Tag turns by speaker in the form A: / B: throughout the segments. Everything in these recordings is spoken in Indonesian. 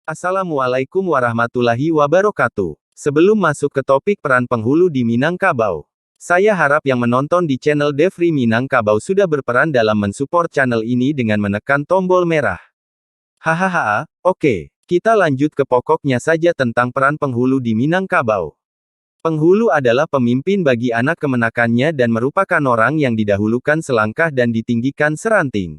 A: Assalamualaikum warahmatullahi wabarakatuh. Sebelum masuk ke topik peran penghulu di Minangkabau, saya harap yang menonton di channel Devri Minangkabau sudah berperan dalam mensupport channel ini dengan menekan tombol merah. Hahaha, oke, kita lanjut ke pokoknya saja tentang peran penghulu di Minangkabau. Penghulu adalah pemimpin bagi anak kemenakannya dan merupakan orang yang didahulukan selangkah dan ditinggikan seranting.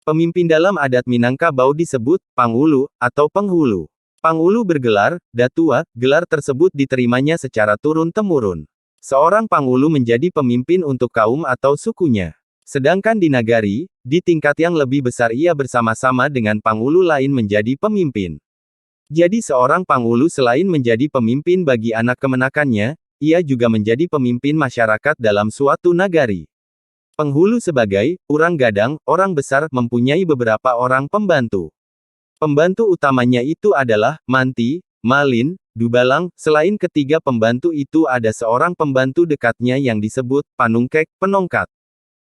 A: Pemimpin dalam adat Minangkabau disebut Panghulu atau Penghulu. Panghulu bergelar Datua, gelar tersebut diterimanya secara turun-temurun. Seorang Panghulu menjadi pemimpin untuk kaum atau sukunya. Sedangkan di nagari, di tingkat yang lebih besar ia bersama-sama dengan Panghulu lain menjadi pemimpin. Jadi seorang Panghulu selain menjadi pemimpin bagi anak kemenakannya, ia juga menjadi pemimpin masyarakat dalam suatu nagari. Penghulu sebagai urang gadang, orang besar, mempunyai beberapa orang pembantu. Pembantu utamanya itu adalah manti, malin, dubalang. Selain ketiga pembantu itu ada seorang pembantu dekatnya yang disebut panungkek, penongkat.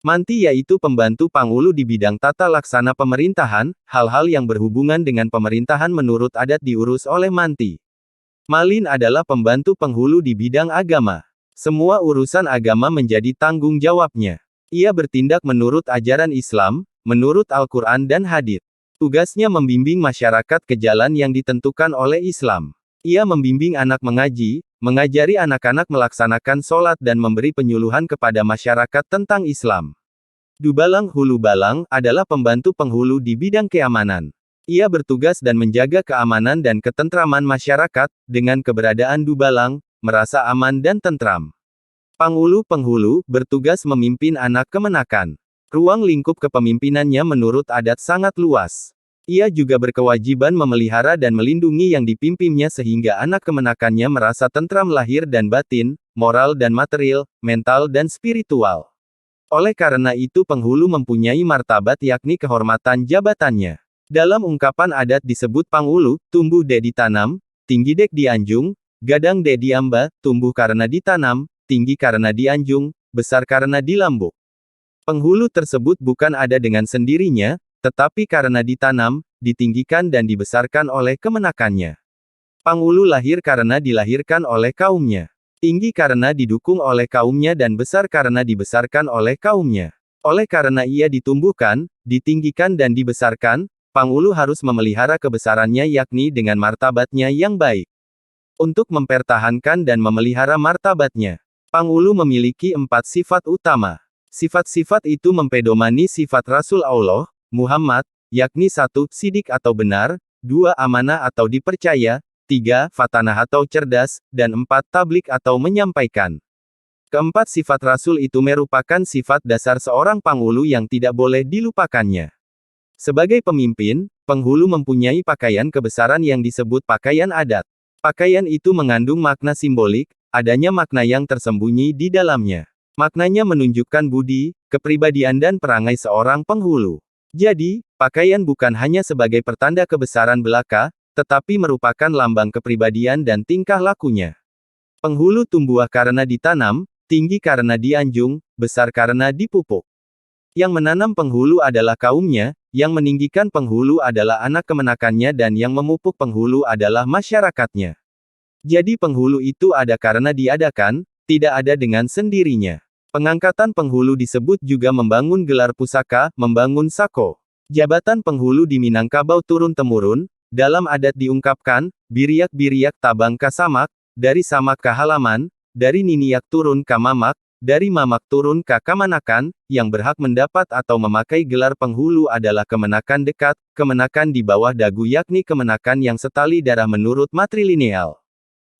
A: Manti yaitu pembantu Panghulu di bidang tata laksana pemerintahan, hal-hal yang berhubungan dengan pemerintahan menurut adat diurus oleh manti. Malin adalah pembantu penghulu di bidang agama. Semua urusan agama menjadi tanggung jawabnya. Ia bertindak menurut ajaran Islam, menurut Al-Quran dan Hadits. Tugasnya membimbing masyarakat ke jalan yang ditentukan oleh Islam. Ia membimbing anak mengaji, mengajari anak-anak melaksanakan sholat dan memberi penyuluhan kepada masyarakat tentang Islam. Dubalang Hulu Balang adalah pembantu penghulu di bidang keamanan. Ia bertugas dan menjaga keamanan dan ketentraman masyarakat, dengan keberadaan Dubalang, merasa aman dan tentram. Penghulu bertugas memimpin anak kemenakan. Ruang lingkup kepemimpinannya menurut adat sangat luas. Ia juga berkewajiban memelihara dan melindungi yang dipimpinnya sehingga anak kemenakannya merasa tentram lahir dan batin, moral dan material, mental dan spiritual. Oleh karena itu penghulu mempunyai martabat yakni kehormatan jabatannya. Dalam ungkapan adat disebut Panghulu, tumbuh dek ditanam, tinggi dek dianjung, gadang dek diamba, tumbuh karena ditanam, tinggi karena dianjung, besar karena dilambuk. Penghulu tersebut bukan ada dengan sendirinya, tetapi karena ditanam, ditinggikan dan dibesarkan oleh kemenakannya. Panghulu lahir karena dilahirkan oleh kaumnya. Tinggi karena didukung oleh kaumnya dan besar karena dibesarkan oleh kaumnya. Oleh karena ia ditumbuhkan, ditinggikan dan dibesarkan, Panghulu harus memelihara kebesarannya yakni dengan martabatnya yang baik. Untuk mempertahankan dan memelihara martabatnya, Panghulu memiliki 4 sifat utama. Sifat-sifat itu mempedomani sifat Rasul Allah, Muhammad, yakni 1. Sidik atau benar, 2. Amanah atau dipercaya, 3. Fatanah atau cerdas, dan 4. Tablik atau menyampaikan. Keempat sifat Rasul itu merupakan sifat dasar seorang Panghulu yang tidak boleh dilupakannya. Sebagai pemimpin, penghulu mempunyai pakaian kebesaran yang disebut pakaian adat. Pakaian itu mengandung makna simbolik, adanya makna yang tersembunyi di dalamnya. Maknanya menunjukkan budi, kepribadian dan perangai seorang penghulu. Jadi, pakaian bukan hanya sebagai pertanda kebesaran belaka, tetapi merupakan lambang kepribadian dan tingkah lakunya. Penghulu tumbuh karena ditanam, tinggi karena dianjung, besar karena dipupuk. Yang menanam penghulu adalah kaumnya, yang meninggikan penghulu adalah anak kemenakannya dan yang memupuk penghulu adalah masyarakatnya. Jadi penghulu itu ada karena diadakan, tidak ada dengan sendirinya. Pengangkatan penghulu disebut juga membangun gelar pusaka, membangun sako. Jabatan penghulu di Minangkabau turun-temurun, dalam adat diungkapkan, biriak-biriak tabang ka samak, dari samak ke halaman, dari niniak turun ke mamak, dari mamak turun ke kamanakan, yang berhak mendapat atau memakai gelar penghulu adalah kemenakan dekat, kemenakan di bawah dagu yakni kemenakan yang setali darah menurut matrilineal.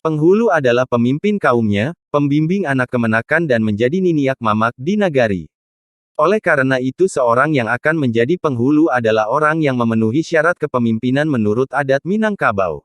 A: Penghulu adalah pemimpin kaumnya, pembimbing anak kemenakan dan menjadi niniak mamak di nagari. Oleh karena itu seorang yang akan menjadi penghulu adalah orang yang memenuhi syarat kepemimpinan menurut adat Minangkabau.